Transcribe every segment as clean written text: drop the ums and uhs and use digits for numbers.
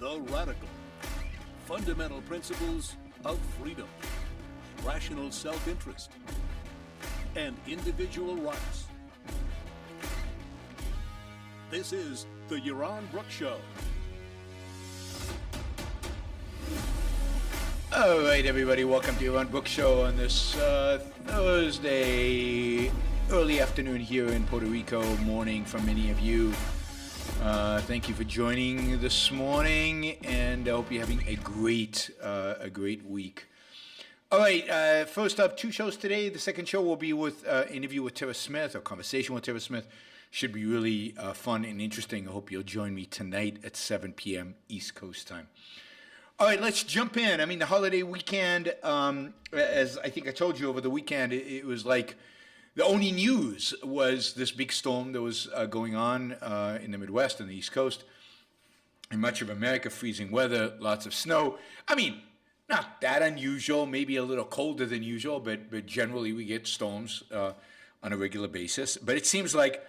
the radical, fundamental principles of freedom, rational self-interest, and individual rights. This is the Yaron Brook Show. All right, everybody, welcome to Yaron Brook Show on this Thursday, early afternoon here in Puerto Rico, morning for many of you. Thank you for joining this morning, and I hope you're having a great week. All right, first up, two shows today. The second show will be with interview with Tara Smith, or conversation with Tara Smith. Should be really fun and interesting. I hope you'll join me tonight at 7 p.m. East Coast time. All right, let's jump in. I mean, the holiday weekend, as I think I told you over the weekend, it was like the only news was this big storm that was going on in the Midwest and the East Coast. In much of America, freezing weather, lots of snow. I mean, not that unusual, maybe a little colder than usual, but generally we get storms on a regular basis. But it seems like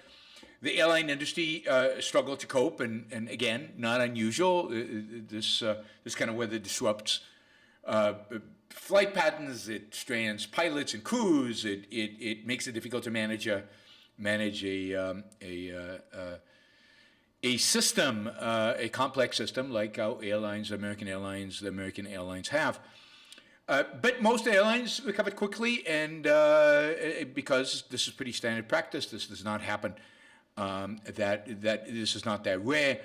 the airline industry struggled to cope, and again, not unusual. This kind of weather disrupts flight patterns. It strains pilots and crews. It makes it difficult to manage a system, a complex system like our airlines, the American Airlines have. But most airlines recovered quickly, and because this is pretty standard practice, this does not happen. That this is not that rare.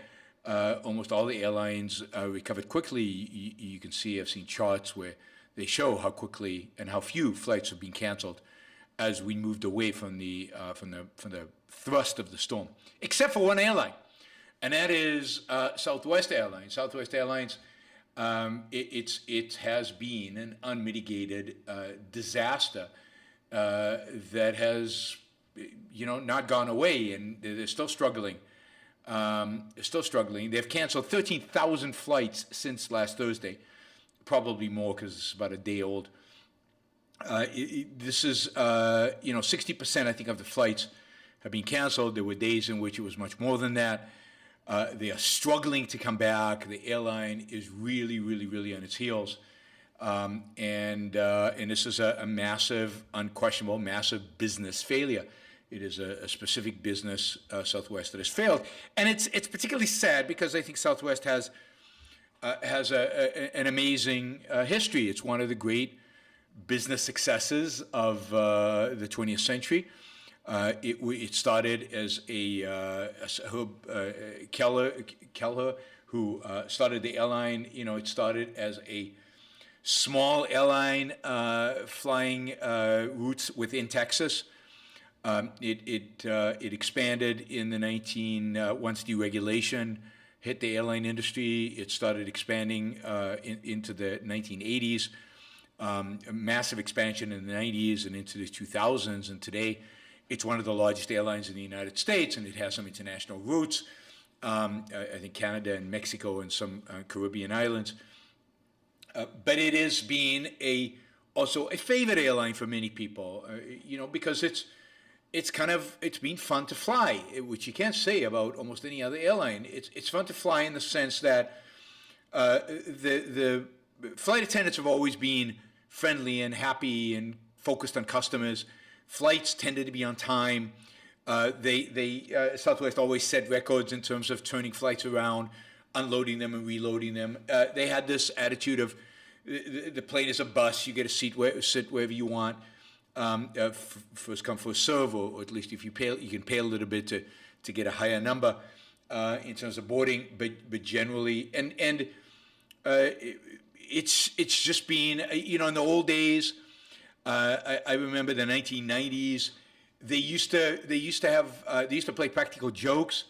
Almost all the airlines recovered quickly. You can see, I've seen charts where they show how quickly and how few flights have been canceled as we moved away from the thrust of the storm, except for one airline, and that is Southwest Airlines. Southwest Airlines, it has been an unmitigated disaster that has, not gone away, and they're still struggling. They've canceled 13,000 flights since last Thursday, probably more because it's about a day old. This is, 60%, I think, of the flights have been canceled. There were days in which it was much more than that. They are struggling to come back. The airline is really, really, really on its heels. And this is a massive, unquestionable, massive business failure. It is a specific business, Southwest, that has failed, and it's particularly sad because I think Southwest has an amazing history. It's one of the great business successes of the 20th century. It started as Keller, who started the airline. It started as a small airline flying routes within Texas. It expanded in the once deregulation hit the airline industry. It started expanding into the 1980s, a massive expansion in the 90s and into the 2000s. And today, it's one of the largest airlines in the United States, and it has some international routes. I think Canada and Mexico and some Caribbean islands. But it has been also a favorite airline for many people, because it's been fun to fly, which you can't say about almost any other airline. It's fun to fly in the sense that the flight attendants have always been friendly and happy and focused on customers. Flights tended to be on time. Southwest always set records in terms of turning flights around, unloading them and reloading them. They had this attitude of the plane is a bus. You get a sit wherever you want. First come, first serve, or at least if you pay, you can pay a little bit to get a higher number in terms of boarding. But generally, and it's just been, in the old days. I remember the 1990s. They used to play practical jokes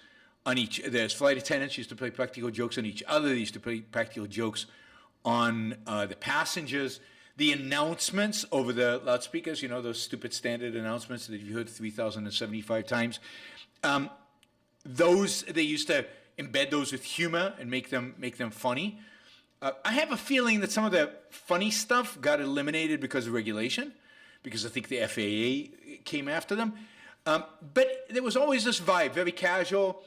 on each. There's flight attendants used to play practical jokes on each other. They used to play practical jokes on the passengers. The announcements over the loudspeakers, those stupid standard announcements that you heard 3,075 times. They used to embed those with humor and make them funny. I have a feeling that some of the funny stuff got eliminated because of regulation, because I think the FAA came after them. But there was always this vibe, very casual.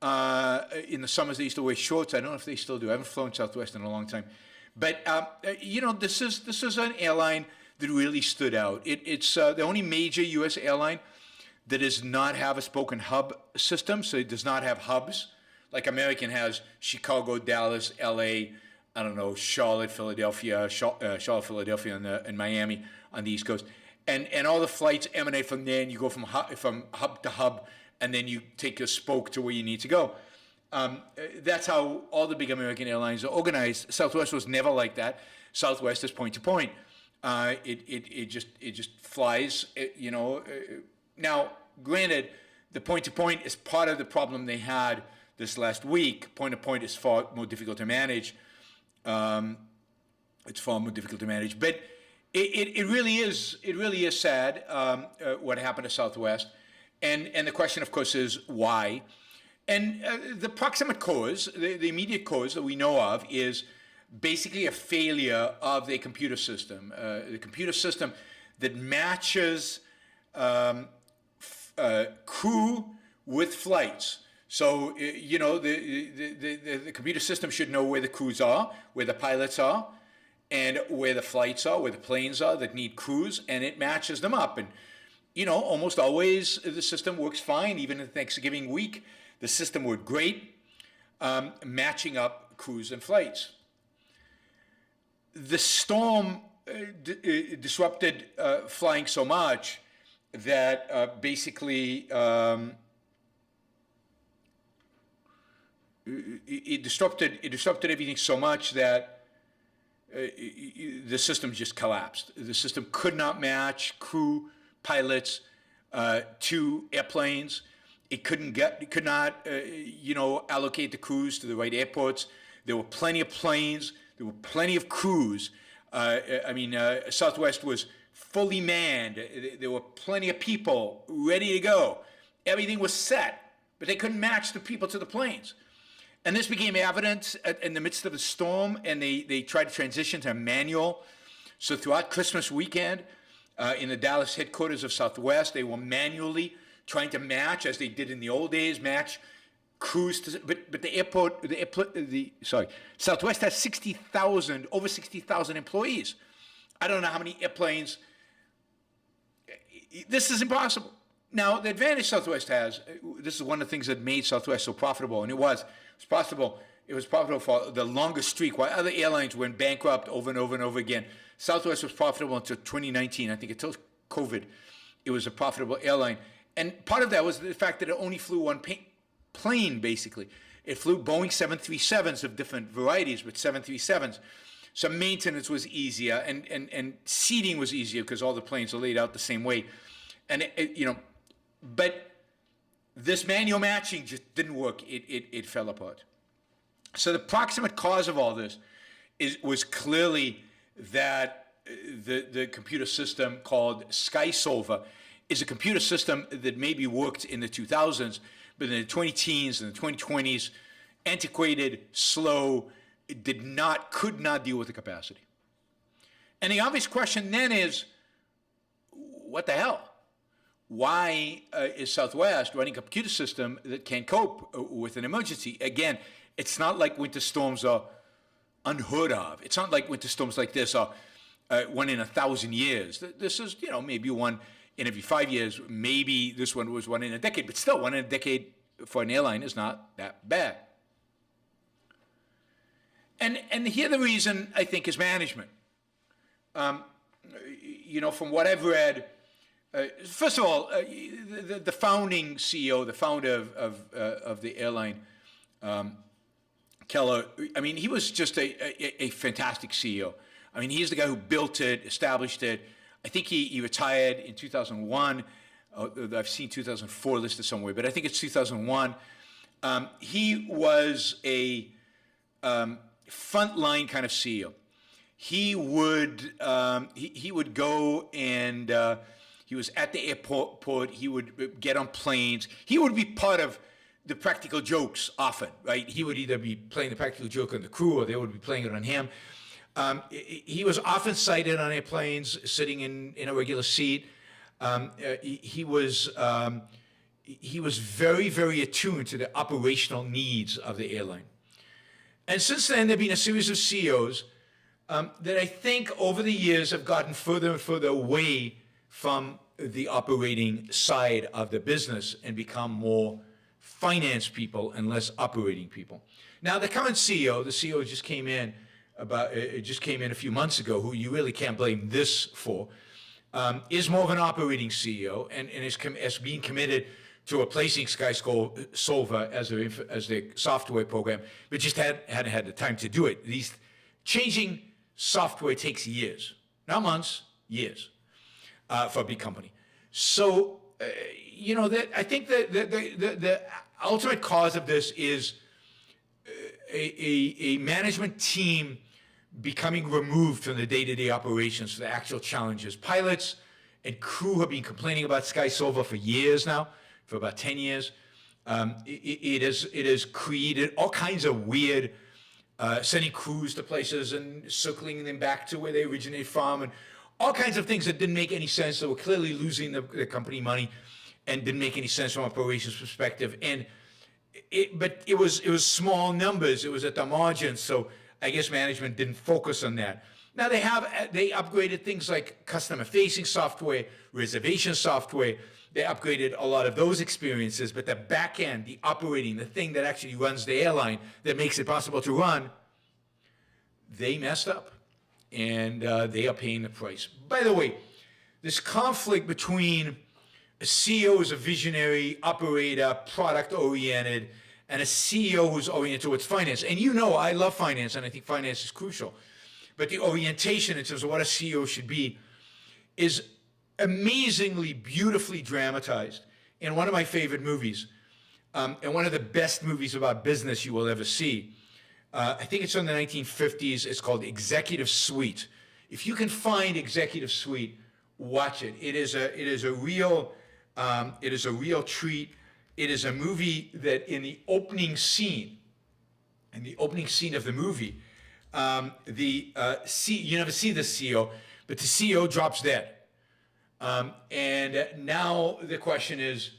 In the summers, they used to wear shorts. I don't know if they still do. I haven't flown Southwest in a long time. But, this is an airline that really stood out. It's the only major U.S. airline that does not have a spoken hub system, so it does not have hubs. Like American has Chicago, Dallas, L.A., I don't know, Charlotte, Philadelphia, and Miami on the East Coast. And all the flights emanate from there, and you go from hub to hub, and then you take a spoke to where you need to go. That's how all the big American airlines are organized. Southwest was never like that. Southwest is point to point. It just flies. Now, granted, the point to point is part of the problem they had this last week. Point to point is far more difficult to manage. It's far more difficult to manage, but it really is sad what happened to Southwest, and the question, of course, is why. And the proximate cause, the immediate cause that we know of, is basically a failure of the computer system. The computer system that matches crew with flights. So, the computer system should know where the crews are, where the pilots are, and where the flights are, where the planes are that need crews, and it matches them up. And, almost always the system works fine. Even in Thanksgiving week, the system worked great, matching up crews and flights. The storm disrupted flying so much that basically it disrupted everything so much that the system just collapsed. The system could not match crew, pilots to airplanes. It could not allocate the crews to the right airports. There were plenty of planes. There were plenty of crews. Southwest was fully manned. There were plenty of people ready to go. Everything was set, but they couldn't match the people to the planes. And this became evident in the midst of the storm, and they tried to transition to a manual. So throughout Christmas weekend, in the Dallas headquarters of Southwest, they were manually trying to match, as they did in the old days, match crews to, but Southwest has over 60,000 employees. I don't know how many airplanes. This is impossible. Now, the advantage Southwest has, this is one of the things that made Southwest so profitable, and it was profitable for the longest streak, while other airlines went bankrupt over and over and over again. Southwest was profitable until 2019. I think until COVID, it was a profitable airline. And part of that was the fact that it only flew one plane, basically. It flew Boeing 737s of different varieties, but 737s. So maintenance was easier, and seating was easier because all the planes are laid out the same way. And, but this manual matching just didn't work. It fell apart. So the proximate cause of all this was clearly that the computer system called SkySolver is a computer system that maybe worked in the 2000s, but in the 20-teens and the 2020s, antiquated, slow, could not deal with the capacity. And the obvious question then is, what the hell? Why is Southwest running a computer system that can cope with an emergency? Again, it's not like winter storms are unheard of. It's not like winter storms like this are one in 1,000 years. This is, maybe one in every 5 years. Maybe this one was one in a decade, but still, one in a decade for an airline is not that bad. And here the reason, I think, is management. From what I've read, first of all, the founding CEO, the founder of the airline, Keller, he was just a fantastic CEO. He's the guy who built it, established it. I think he retired in 2001. I've seen 2004 listed somewhere, but I think it's 2001. He was a frontline kind of CEO. He would go and he was at the airport. He would get on planes. He would be part of the practical jokes often, right? He would either be playing the practical joke on the crew, or they would be playing it on him. He was often sighted on airplanes, sitting in a regular seat. He was, he was very, very attuned to the operational needs of the airline. And since then, there have been a series of CEOs that I think over the years have gotten further and further away from the operating side of the business and become more finance people and less operating people. Now, the current CEO, the CEO just came in a few months ago, who you really can't blame this for, is more of an operating CEO and is being committed to replacing SkySolver as the software program, but just hadn't had the time to do it. These changing software takes years, not months, years, for a big company. So, I think that the ultimate cause of this is a management team becoming removed from the day-to-day operations, the actual challenges. Pilots and crew have been complaining about SkySolver for years now, for about 10 years. It has created all kinds of weird, sending crews to places and circling them back to where they originated from, and all kinds of things that didn't make any sense. They were clearly losing the company money and didn't make any sense from an operations perspective. But it was small numbers. It was at the margins. So I guess management didn't focus on that. Now they upgraded things like customer-facing software, reservation software. They upgraded a lot of those experiences, but the back end, the operating, the thing that actually runs the airline, that makes it possible to run, they messed up, and they are paying the price. By the way, this conflict between a CEO who's a visionary, operator, product-oriented, and a CEO who's oriented towards finance. And I love finance, and I think finance is crucial. But the orientation in terms of what a CEO should be is amazingly, beautifully dramatized in one of my favorite movies, and one of the best movies about business you will ever see. I think it's from the 1950s. It's called Executive Suite. If you can find Executive Suite, watch it. It is a real treat. It is a movie that in the opening scene of the movie, you never see the CEO, but the CEO drops dead. And now the question is,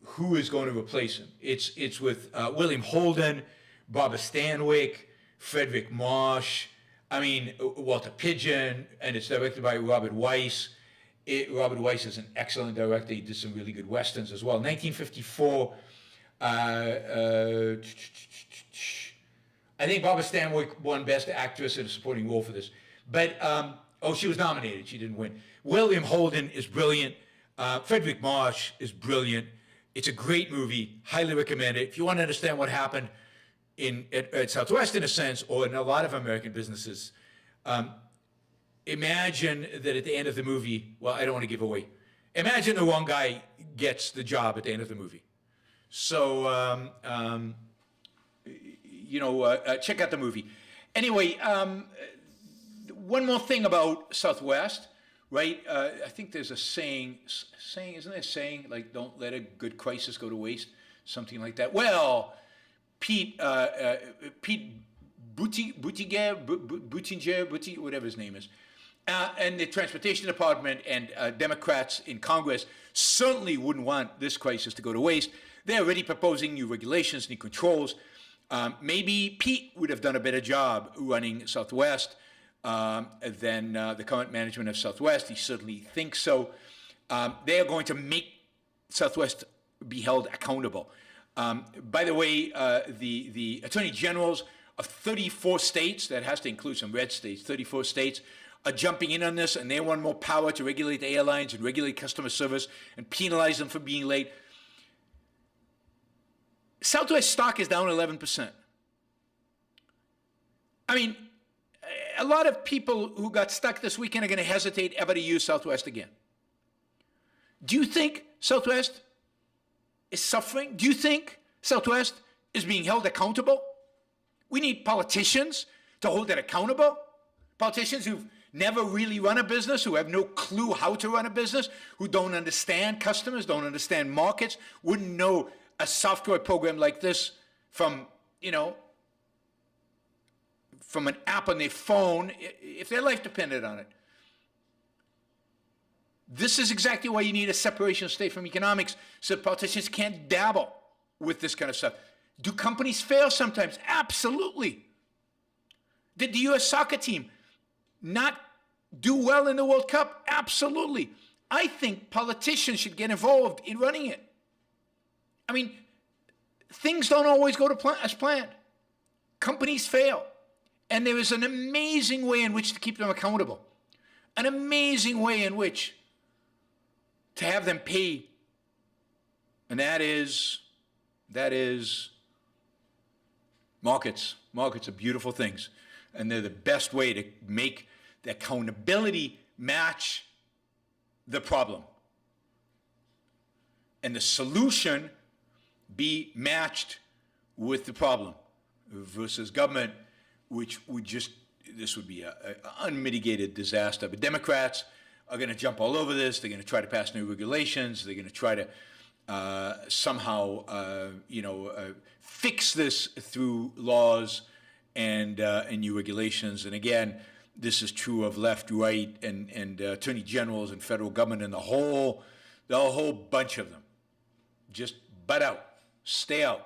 who is going to replace him? It's with William Holden, Barbara Stanwyck, Frederick Marsh, Walter Pidgeon, and it's directed by Robert Weiss. Robert Weiss is an excellent director. He did some really good westerns as well. 1954, I think Barbara Stanwyck won Best Actress in a Supporting Role for this. But, she was nominated. She didn't win. William Holden is brilliant. Frederick Marsh is brilliant. It's a great movie. Highly recommend it. If you want to understand what happened at Southwest, in a sense, or in a lot of American businesses, imagine that at the end of the movie, well, I don't want to give away. Imagine the wrong guy gets the job at the end of the movie. So, check out the movie. Anyway, one more thing about Southwest, right? I think there's a saying, isn't there a saying, like, don't let a good crisis go to waste? Something like that. Well, Pete Buttigieg, whatever his name is, and the Transportation Department and Democrats in Congress certainly wouldn't want this crisis to go to waste. They're already proposing new regulations, new controls. Maybe Pete would have done a better job running Southwest than the current management of Southwest. He certainly thinks so. They are going to make Southwest be held accountable. By the way, the attorney generals of 34 states, that has to include some red states, 34 states, are jumping in on this, and they want more power to regulate the airlines and regulate customer service and penalize them for being late. Southwest stock is down 11%. A lot of people who got stuck this weekend are going to hesitate ever to use Southwest again. Do you think Southwest is suffering? Do you think Southwest is being held accountable? We need politicians to hold it accountable. Politicians who've never really run a business, who have no clue how to run a business, who don't understand customers, don't understand markets, wouldn't know a software program like this from an app on their phone if their life depended on it. This is exactly why you need a separation of state from economics, so politicians can't dabble with this kind of stuff. Do companies fail sometimes? Absolutely. Did the U.S. soccer team not do well in the World Cup? Absolutely. I think politicians should get involved in running it. I mean, things don't always go to as planned. Companies fail. And there is an amazing way in which to keep them accountable. An amazing way in which to have them pay. And that is markets. Markets are beautiful things. And they're the best way to make the accountability match the problem. And the solution be matched with the problem versus government, which would this would be an unmitigated disaster. But Democrats are going to jump all over this. They're going to try to pass new regulations. They're going to try to somehow, fix this through laws and new regulations. And again, this is true of left, right, and attorney generals and federal government and the whole bunch of them. Just butt out, stay out.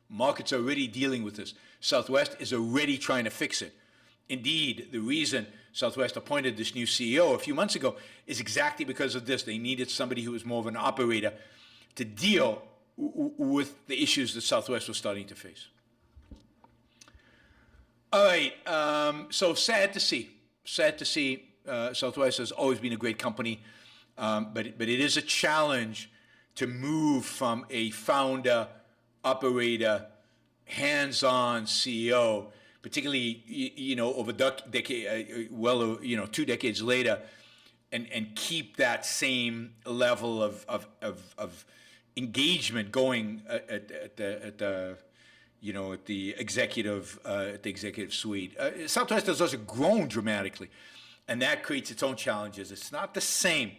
Markets are already dealing with this. Southwest is already trying to fix it. Indeed, the reason Southwest appointed this new CEO a few months ago is exactly because of this. They needed somebody who was more of an operator to deal with the issues that Southwest was starting to face. All right, so sad to see. Southwest has always been a great company, but it is a challenge to move from a founder, operator, hands-on CEO, particularly over decade, 2 decades later, and keep that same level of engagement going at the executive suite. Southwest has also grown dramatically, and that creates its own challenges. It's not the same.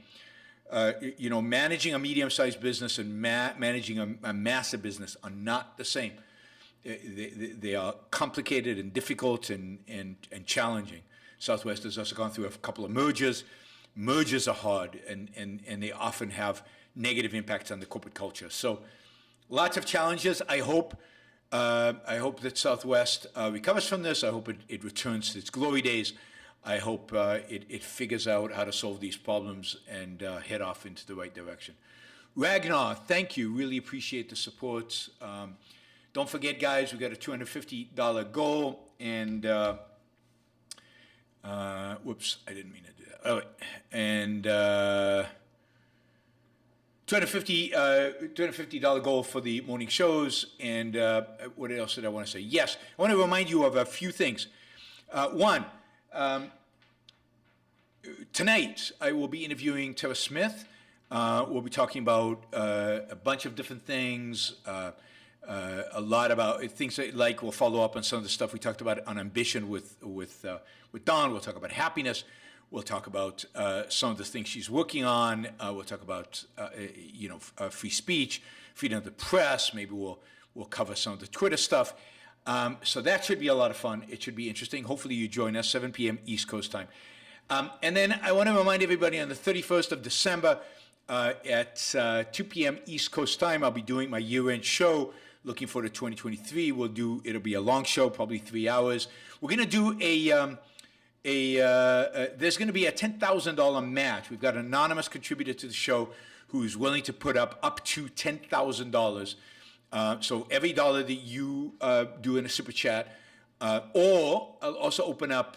Managing a medium-sized business and managing a massive business are not the same. They are complicated and difficult and challenging. Southwest has also gone through a couple of mergers. Mergers are hard, and they often have negative impacts on the corporate culture. So lots of challenges. I hope that Southwest recovers from this. I hope it returns to its glory days. I hope it figures out how to solve these problems and head off into the right direction. Ragnar, thank you. Really appreciate the support. Don't forget, guys, we got a $250 goal, and whoops, I didn't mean to do that. Oh, and $250 goal for the morning shows. And what else did I want to say? Yes, I want to remind you of a few things. One, tonight I will be interviewing Tara Smith. We'll be talking about a bunch of different things. A lot about things like we'll follow up on some of the stuff we talked about on ambition with Dawn. We'll talk about happiness. We'll talk about some of the things she's working on. We'll talk about free speech, freedom of the press. Maybe we'll cover some of the Twitter stuff. So that should be a lot of fun. It should be interesting. Hopefully you join us 7 p.m. East Coast time. And then I want to remind everybody on the 31st of December at 2 p.m. East Coast time, I'll be doing my year-end show. Looking forward to 2023. It'll be a long show, probably 3 hours. We're going to do there's going to be a $10,000 match. We've got an anonymous contributor to the show who's willing to put up to $10,000. So every dollar that you do in a super chat, or I'll also open up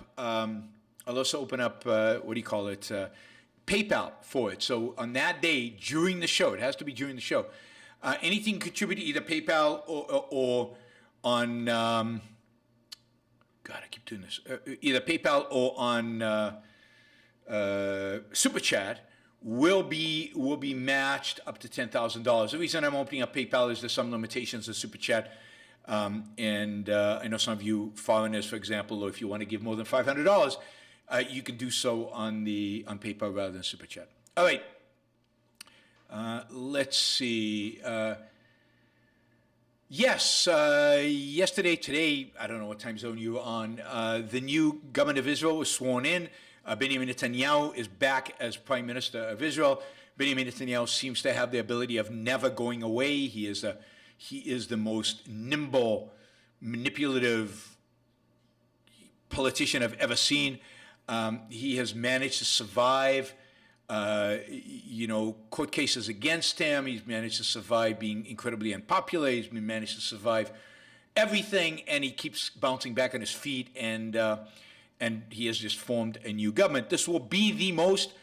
PayPal for it. So on that day during the show, it has to be during the show. Anything contributed either PayPal or on God, I keep doing this. Either PayPal or on Super Chat will be matched up to $10,000. The reason I'm opening up PayPal is there's some limitations of Super Chat, and I know some of you foreigners, for example, or if you want to give more than $500, you can do so on PayPal rather than Super Chat. All right. Let's see. Today, I don't know what time zone you were on, the new government of Israel was sworn in. Benjamin Netanyahu is back as Prime Minister of Israel. Benjamin Netanyahu seems to have the ability of never going away. He is the most nimble, manipulative politician I've ever seen. He has managed to survive, court cases against him. He's managed to survive being incredibly unpopular. He's managed to survive everything, and he keeps bouncing back on his feet, and he has just formed a new government. This will be the most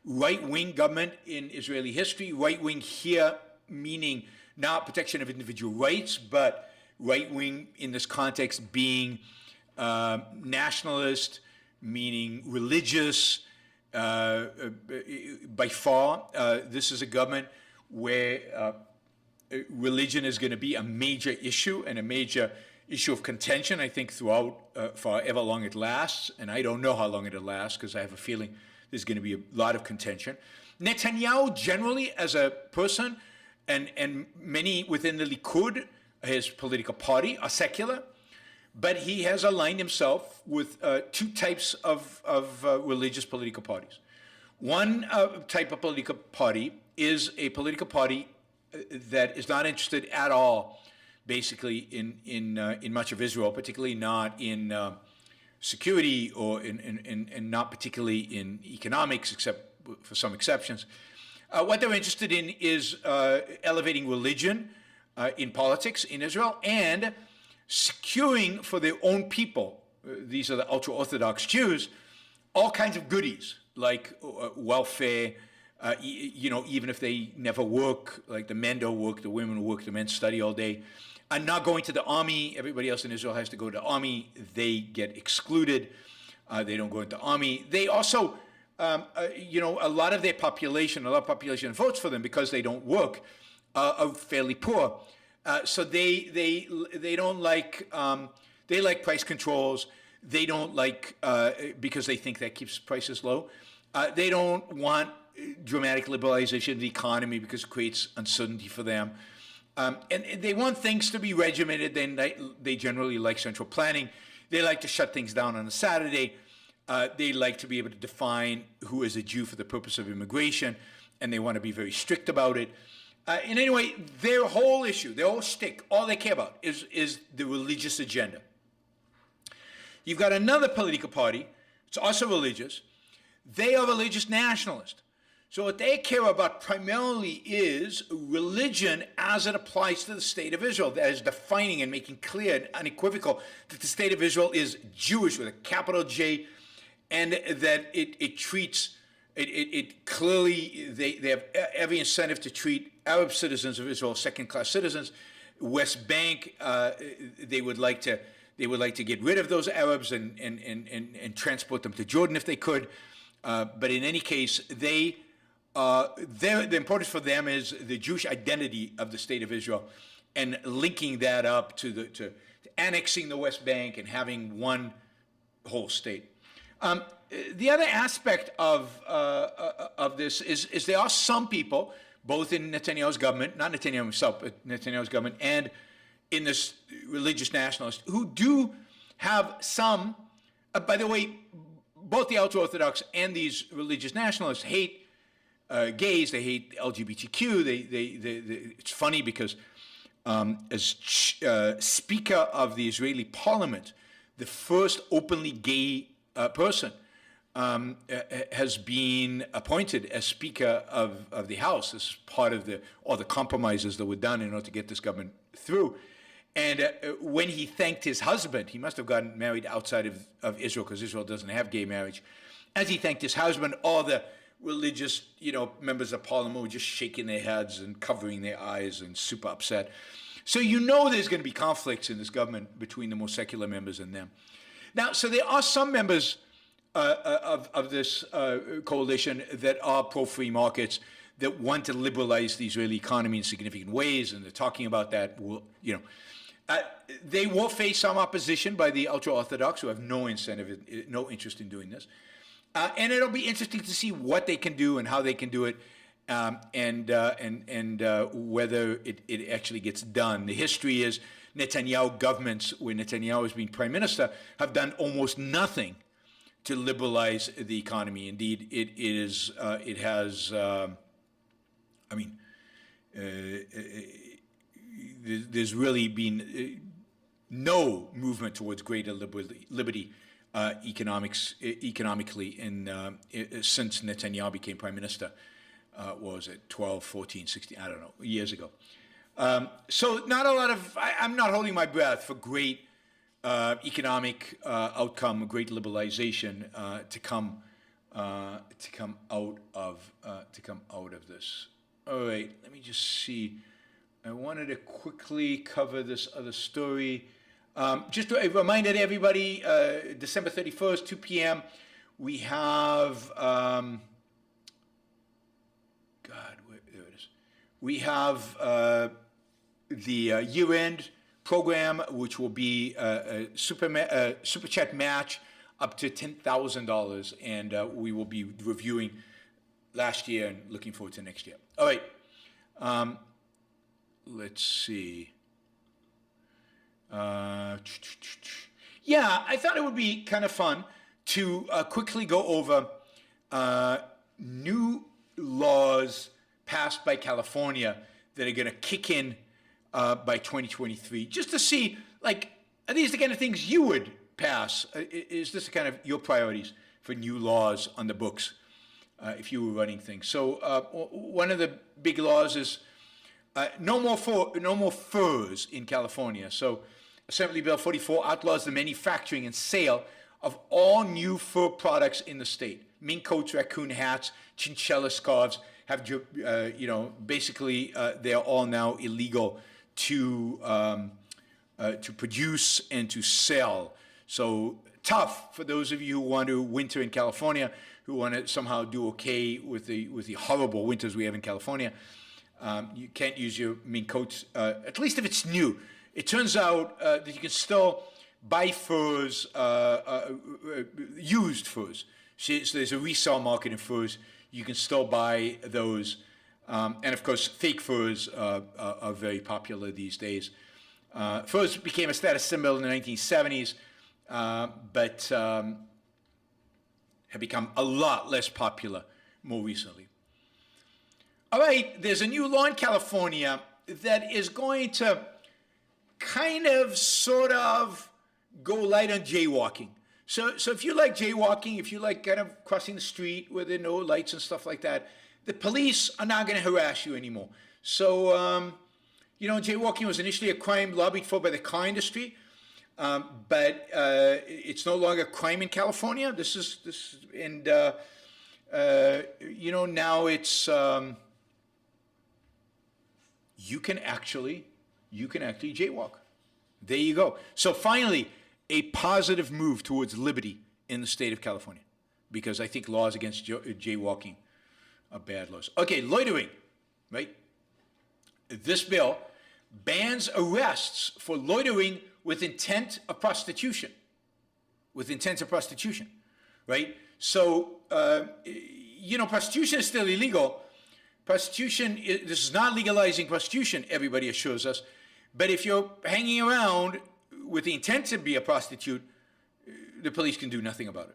right-wing government in Israeli history. Right-wing here meaning not protection of individual rights, but right-wing in this context being nationalist, meaning religious. By far, this is a government where religion is going to be a major issue and a major issue of contention, I think, throughout for however long it lasts. And I don't know how long it'll last, because I have a feeling there's going to be a lot of contention. Netanyahu, generally, as a person, and many within the Likud, his political party, are secular, but he has aligned himself with two types of religious political parties. One type of political party is a political party that is not interested at all, basically, in much of Israel, particularly not in security or and not particularly in economics, except for some exceptions. What they're interested in is elevating religion in politics in Israel and securing for their own people, these are the ultra-Orthodox Jews, all kinds of goodies like welfare, even if they never work, like the men don't work, the women work, the men study all day, and not going to the army. Everybody else in Israel has to go to the army. They get excluded. They don't go into the army. They also, a lot of their population, a lot of population votes for them because they don't work, are fairly poor. So they don't like, they like price controls. They don't like, because they think that keeps prices low. They don't want dramatic liberalization of the economy because it creates uncertainty for them. And they want things to be regimented. They generally like central planning. They like to shut things down on a Saturday. They like to be able to define who is a Jew for the purpose of immigration, and they want to be very strict about it. And anyway, their whole issue, their whole shtick, all they care about is the religious agenda. You've got another political party, it's also religious. They are religious nationalists. So what they care about primarily is religion as it applies to the state of Israel. That is defining and making clear and unequivocal that the state of Israel is Jewish with a capital J, and that it treats, it clearly, they have every incentive to treat Arab citizens of Israel second-class citizens. West Bank, they would like to get rid of those Arabs and transport them to Jordan if they could. But in any case, the importance for them is the Jewish identity of the state of Israel, and linking that up to annexing the West Bank and having one whole state. The other aspect of this is there are some people, both in Netanyahu's government, not Netanyahu himself, but Netanyahu's government, and in this religious nationalist, who do have some, by the way, both the ultra-Orthodox and these religious nationalists hate gays, they hate LGBTQ. It's funny because as Speaker of the Israeli Parliament, the first openly gay person has been appointed as Speaker of the House. This is part of all the compromises that were done in order to get this government through. And when he thanked his husband, he must have gotten married outside of Israel, because Israel doesn't have gay marriage. As he thanked his husband, all the religious, members of parliament were just shaking their heads and covering their eyes and super upset. So there's going to be conflicts in this government between the more secular members and them. Now, so there are some members of this coalition that are pro-free markets, that want to liberalize the Israeli economy in significant ways, and they're talking about that. They will face some opposition by the ultra-Orthodox, who have no interest in doing this. And it'll be interesting to see what they can do and how they can do it, and whether it actually gets done. The history is Netanyahu governments, when Netanyahu has been prime minister, have done almost nothing to liberalize the economy. Indeed, it is. It has. I mean, there's really been no movement towards greater liberty economically since Netanyahu became prime minister. What was it, 12, 14, 16, I don't know, years ago. So not a lot of, I'm not holding my breath for great economic outcome, great liberalization to come out of this. All right, let me just see. I wanted to quickly cover this other story. Just a reminder to everybody, December 31st, 2 p.m., we have, there it is. We have the year-end program, which will be a super chat match up to $10,000, and we will be reviewing last year and looking forward to next year. All right. Let's see. Yeah, I thought it would be kind of fun to quickly go over new laws passed by California that are going to kick in by 2023, just to see, like, are these the kind of things you would pass? Is this the kind of your priorities for new laws on the books if you were running things? So one of the big laws is no more furs in California. So Assembly Bill 44 outlaws the manufacturing and sale of all new fur products in the state. Mink coats, raccoon hats, chinchilla scarves have, basically they're all now illegal to produce and to sell. So tough for those of you who want to winter in California, who want to somehow do okay with the horrible winters we have in California. You can't use your mink coats, at least if it's new. It turns out that you can still buy furs, used furs. So there's a resale market in furs. You can still buy those. And of course, fake furs are very popular these days. Furs became a status symbol in the 1970s, but have become a lot less popular more recently. All right, there's a new law in California that is going to kind of, sort of, go light on jaywalking. So if you like jaywalking, if you like kind of crossing the street where there are no lights and stuff like that, the police are not going to harass you anymore. So, jaywalking was initially a crime lobbied for by the car industry, but it's no longer a crime in California. Now it's you can actually jaywalk. There you go. So finally, a positive move towards liberty in the state of California, because I think laws against jaywalking are bad laws. Okay, loitering, right? This bill bans arrests for loitering with intent of prostitution. Right? So, prostitution is still illegal. This is not legalizing prostitution, everybody assures us. But if you're hanging around with the intent to be a prostitute, the police can do nothing about it.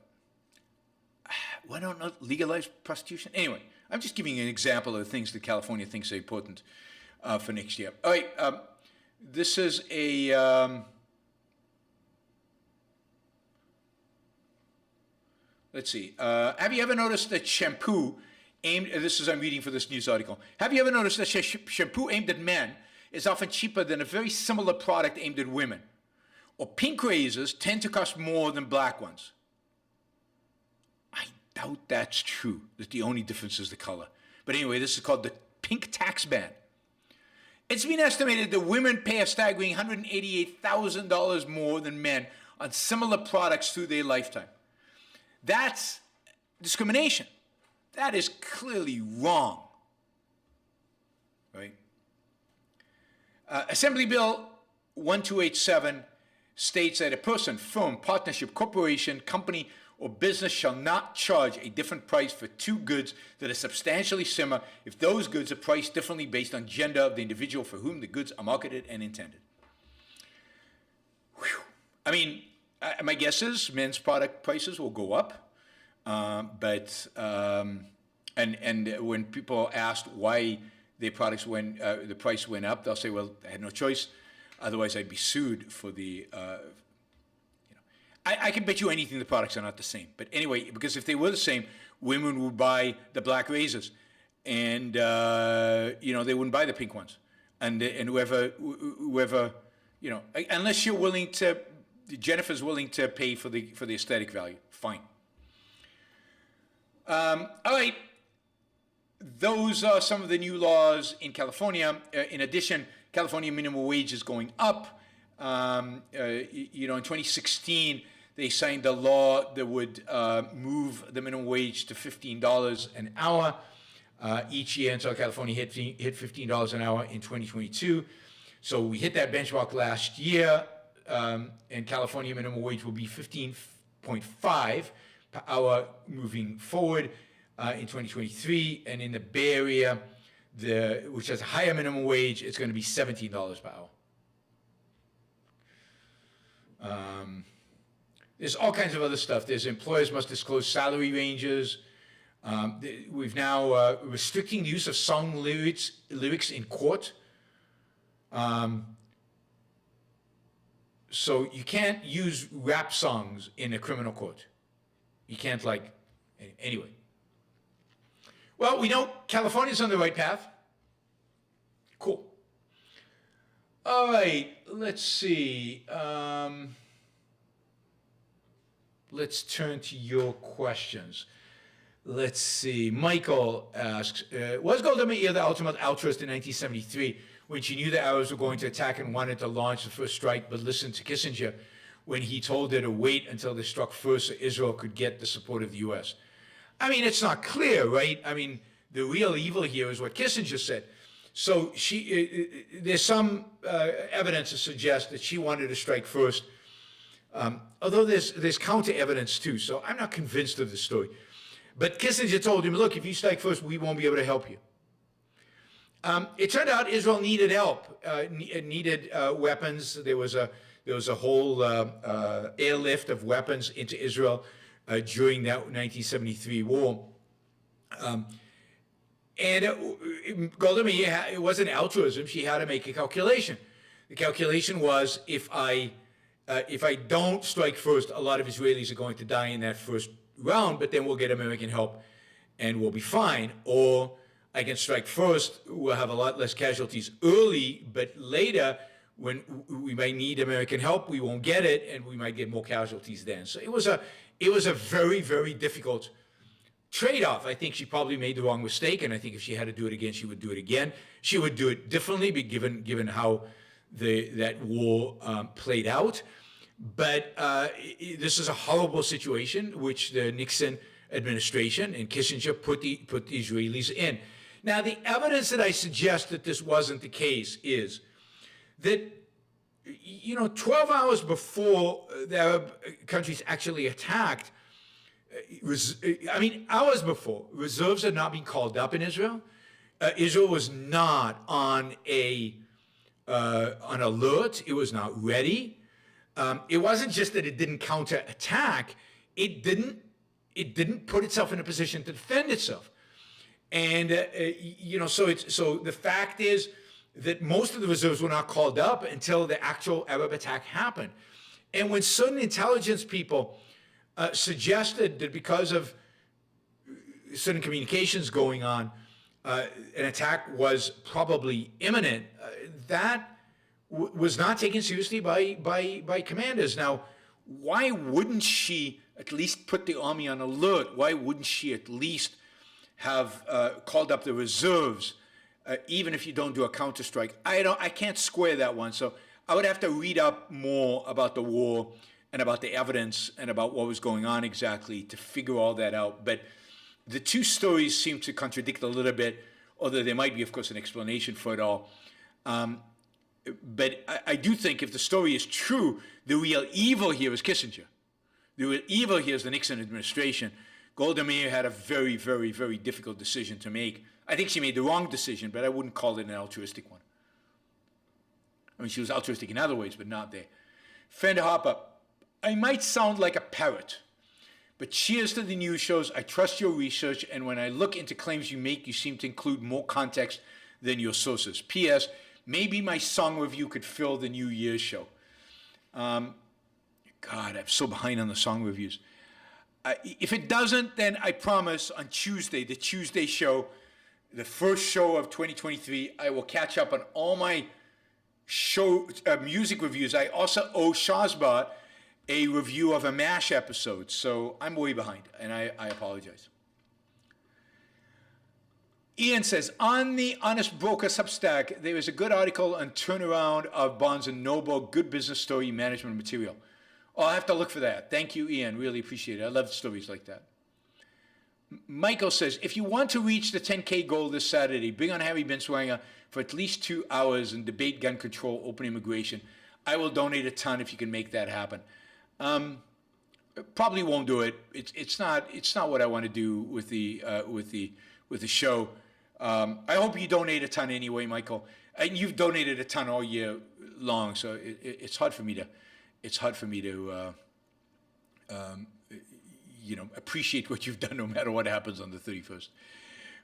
Why not legalize prostitution? Anyway, I'm just giving you an example of the things that California thinks are important for next year. All right, this is a... let's see. Have you ever noticed that shampoo aimed... I'm reading for this news article. Have you ever noticed that shampoo aimed at men is often cheaper than a very similar product aimed at women? Or pink razors tend to cost more than black ones? I doubt that's true, that the only difference is the color. But anyway, this is called the pink tax ban. It's been estimated that women pay a staggering $188,000 more than men on similar products through their lifetime. That's discrimination. That is clearly wrong. Right? Assembly Bill 1287 states that a person, firm, partnership, corporation, company, or business shall not charge a different price for two goods that are substantially similar if those goods are priced differently based on gender of the individual for whom the goods are marketed and intended. Whew. I mean, My guess is men's product prices will go up, but when people are asked why their products the price went up, they'll say, "Well, I had no choice. Otherwise, I'd be sued for the." I can bet you anything the products are not the same. But anyway, because if they were the same, women would buy the black razors, and they wouldn't buy the pink ones, and whoever unless you're willing to. Jennifer's willing to pay for the aesthetic value. Fine. All right. Those are some of the new laws in California. In addition, California minimum wage is going up. In 2016, they signed a law that would move the minimum wage to $15 an hour each year until California hit $15 an hour in 2022. So we hit that benchmark last year. And California minimum wage will be 15.5 per hour moving forward in 2023. And in the Bay Area, which has a higher minimum wage, it's going to be $17 per hour. There's all kinds of other stuff. There's employers must disclose salary ranges. We've now restricting the use of song lyrics in court. So you can't use rap songs in a criminal court. You can't anyway. Well, we know California's on the right path. Cool. All right, let's see. Let's turn to your questions. Let's see. Michael asks, was Golda Meir the ultimate altruist in 1973 when she knew the Arabs were going to attack and wanted to launch the first strike, but listened to Kissinger when he told her to wait until they struck first so Israel could get the support of the U.S.? I mean, it's not clear, right? I mean, the real evil here is what Kissinger said. So there's some evidence to suggest that she wanted to strike first, although there's counter evidence too, so I'm not convinced of the story. But Kissinger told him, look, if you strike first, we won't be able to help you. It turned out Israel needed help. It needed weapons. There was a whole airlift of weapons into Israel during that 1973 war. Golda Meir, it wasn't altruism. She had to make a calculation. The calculation was, if I don't strike first, a lot of Israelis are going to die in that first round, but then we'll get American help and we'll be fine. Or I can strike first, we'll have a lot less casualties early, but later, when we might need American help, we won't get it, and we might get more casualties then. So it was a very, very difficult trade-off. I think she probably made the wrong mistake, and I think if she had to do it again, she would do it again. She would do it differently, given how that war played out. But this is a horrible situation, which the Nixon administration and Kissinger put the Israelis in. Now, the evidence that I suggest that this wasn't the case is that, 12 hours before the Arab countries actually attacked, hours before, reserves had not been called up in Israel. Israel was not on alert. It was not ready. It wasn't just that it didn't counterattack. It didn't put itself in a position to defend itself. And, so the fact is that most of the reserves were not called up until the actual Arab attack happened. And when certain intelligence people suggested that because of certain communications going on, an attack was probably imminent, that was not taken seriously by commanders. Now, why wouldn't she at least put the army on alert? Why wouldn't she at least have called up the reserves, even if you don't do a counterstrike? I can't square that one. So I would have to read up more about the war and about the evidence and about what was going on exactly to figure all that out. But the two stories seem to contradict a little bit, although there might be, of course, an explanation for it all. But I do think if the story is true, the real evil here is Kissinger. The real evil here is the Nixon administration. Golda Meir had a very, very, very difficult decision to make. I think she made the wrong decision, but I wouldn't call it an altruistic one. I mean, she was altruistic in other ways, but not there. Fender Hopper, I might sound like a parrot, but cheers to the news shows. I trust your research, and when I look into claims you make, you seem to include more context than your sources. P.S. Maybe my song review could fill the New Year's show. God, I'm so behind on the song reviews. If it doesn't, then I promise on Tuesday, the Tuesday show, the first show of 2023, I will catch up on all my show music reviews. I also owe Shazbot a review of a MASH episode, so I'm way behind, and I apologize. Ian says, on the Honest Broker Substack, there is a good article on turnaround of Barnes & Noble, good business story management material. Oh, I'll have to look for that. Thank you, Ian. Really appreciate it. I love stories like that. Michael says, if you want to reach the 10K goal this Saturday, bring on Harry Binswanger for at least 2 hours and debate gun control, open immigration. I will donate a ton if you can make that happen. Probably won't do it. It's not what I want to do with the show. I hope you donate a ton anyway, Michael. And you've donated a ton all year long, so it's hard for me to appreciate what you've done no matter what happens on the 31st.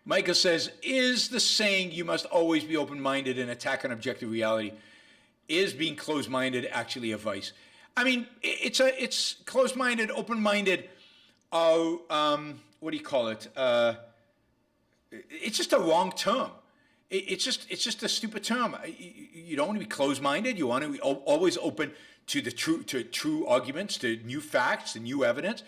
Michael says, is the saying you must always be open-minded and attack on objective reality, is being closed-minded actually a vice? I mean, it's closed-minded, open-minded, what do you call it? It's just a wrong term. It's just a stupid term. You don't want to be closed-minded. You want to be always open to true arguments, to new facts and new evidence.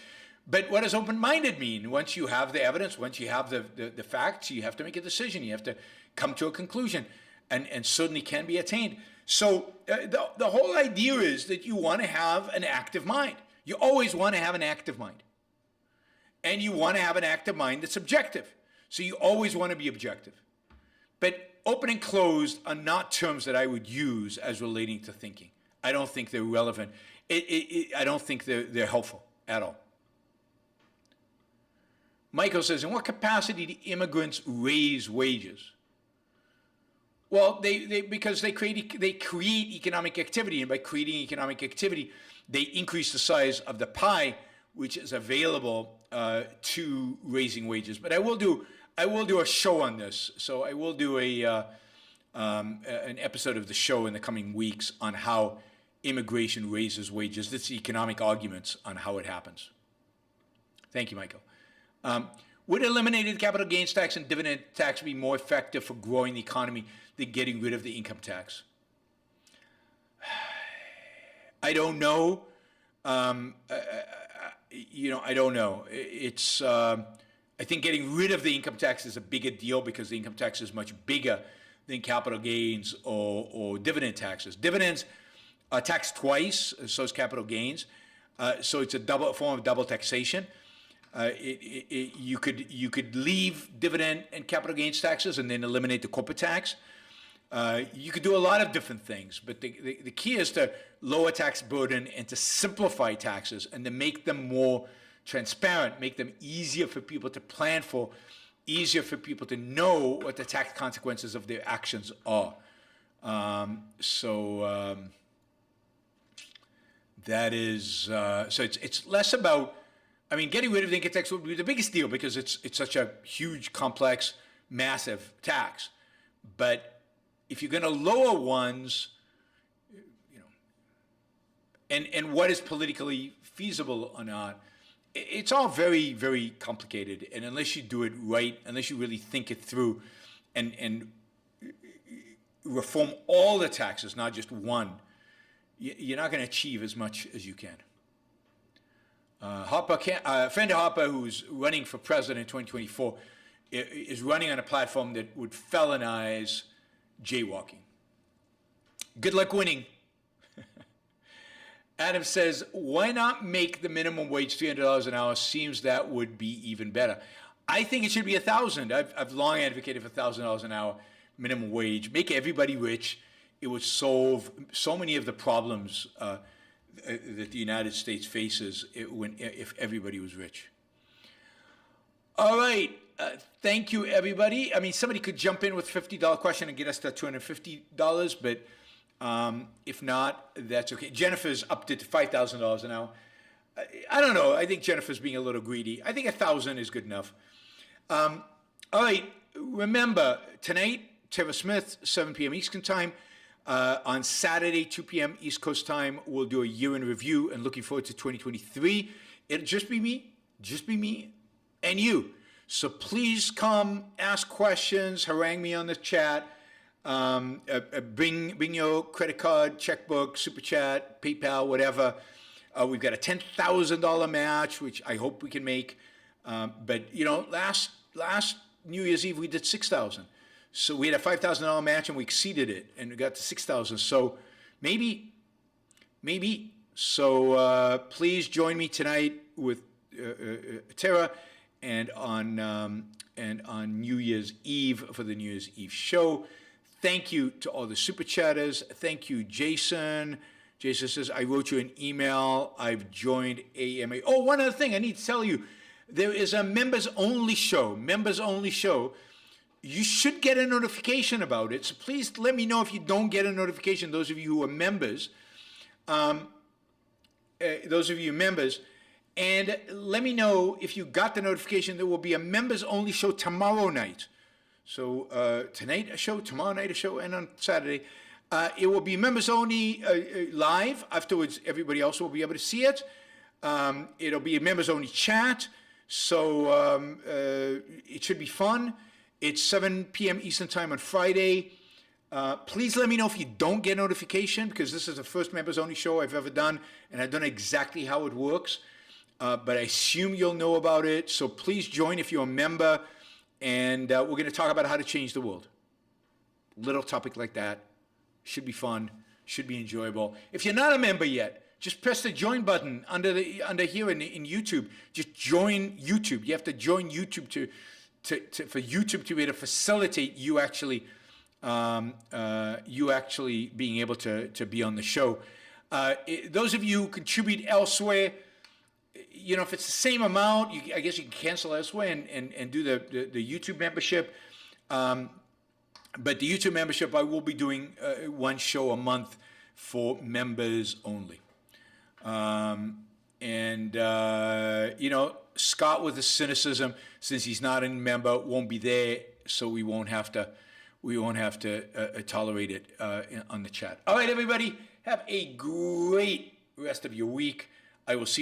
But what does open-minded mean? Once you have the evidence, once you have the facts, you have to make a decision. You have to come to a conclusion, and certainly can be attained. So the whole idea is that you want to have an active mind. You always want to have an active mind. And you want to have an active mind that's objective. So you always want to be objective. But open and closed are not terms that I would use as relating to thinking. I don't think they're relevant. I don't think they're helpful at all. Michael says, in what capacity do immigrants raise wages? Well, because they create economic activity, and by creating economic activity, they increase the size of the pie which is available to raising wages. But I will do a show on this. So I will do an episode of the show in the coming weeks on how immigration raises wages. That's the economic arguments on how it happens. Thank you, Michael. Would eliminated capital gains tax and dividend tax be more effective for growing the economy than getting rid of the income tax? I don't know. I don't know. I think getting rid of the income tax is a bigger deal because the income tax is much bigger than capital gains or dividend taxes. Dividends are taxed twice, so is capital gains. So it's a form of double taxation. You could leave dividend and capital gains taxes and then eliminate the corporate tax. You could do a lot of different things, but the key is to lower tax burden and to simplify taxes and to make them more transparent, make them easier for people to plan for, easier for people to know what the tax consequences of their actions are. That is, so it's less about, I mean, getting rid of the income tax would be the biggest deal because it's such a huge, complex, massive tax. But if you're going to lower ones, and what is politically feasible or not, it's all very, very complicated. And unless you do it right, unless you really think it through and reform all the taxes, not just one, you're not going to achieve as much as you can. Friend Harper, who's running for president in 2024, is running on a platform that would felonize jaywalking. Good luck winning. Adam says, why not make the minimum wage $300 an hour? Seems that would be even better. I think it should be $1,000. I've long advocated for $1,000 an hour minimum wage. Make everybody rich. It would solve so many of the problems that the United States faces if everybody was rich. All right. Thank you, everybody. I mean, somebody could jump in with a $50 question and get us to $250, but If not, that's okay. Jennifer's upped it to $5,000 now. I don't know. I think Jennifer's being a little greedy. I think 1,000 is good enough. All right. Remember, tonight, Tara Smith, 7 p.m. Eastern Time. On Saturday, 2 p.m. East Coast Time, we'll do a year in review and looking forward to 2023. It'll just be me, and you. So please come, ask questions, harangue me on the chat. Bring your credit card, checkbook, super chat, PayPal, whatever. We've got a $10,000 match, which I hope we can make. But you know, last New Year's Eve we did 6,000. So we had a $5,000 match and we exceeded it and we got to 6,000. So maybe. So please join me tonight with Tara and on New Year's Eve for the New Year's Eve show. Thank you to all the super chatters. Thank you, Jason. Jason says, I wrote you an email. I've joined AMA. Oh, one other thing I need to tell you. There is a members only show. You should get a notification about it. So please let me know if you don't get a notification, those of you who are members. And let me know if you got the notification. There will be a members only show tomorrow night. So tonight a show, tomorrow night a show, and on Saturday. It will be members only live. Afterwards, everybody else will be able to see it. It'll be a members only chat. So it should be fun. It's 7 p.m. Eastern Time on Friday. Please let me know if you don't get notification, because this is the first members only show I've ever done, and I don't know exactly how it works. But I assume you'll know about it. So please join if you're a member, and we're going to talk about how to change the world. Little topic like that. Should be fun. Should be enjoyable. If you're not a member yet, just press the join button under here in YouTube. Just join YouTube. You have to join YouTube for YouTube to be able to facilitate you actually being able to be on the show. Those of you who contribute elsewhere, you know, if it's the same amount, I guess you can cancel elsewhere and do the YouTube membership. But the YouTube membership, I will be doing one show a month for members only. You know, Scott with the cynicism, since he's not a member, won't be there, so we won't have to tolerate it on the chat. All right, everybody, have a great rest of your week. I will see you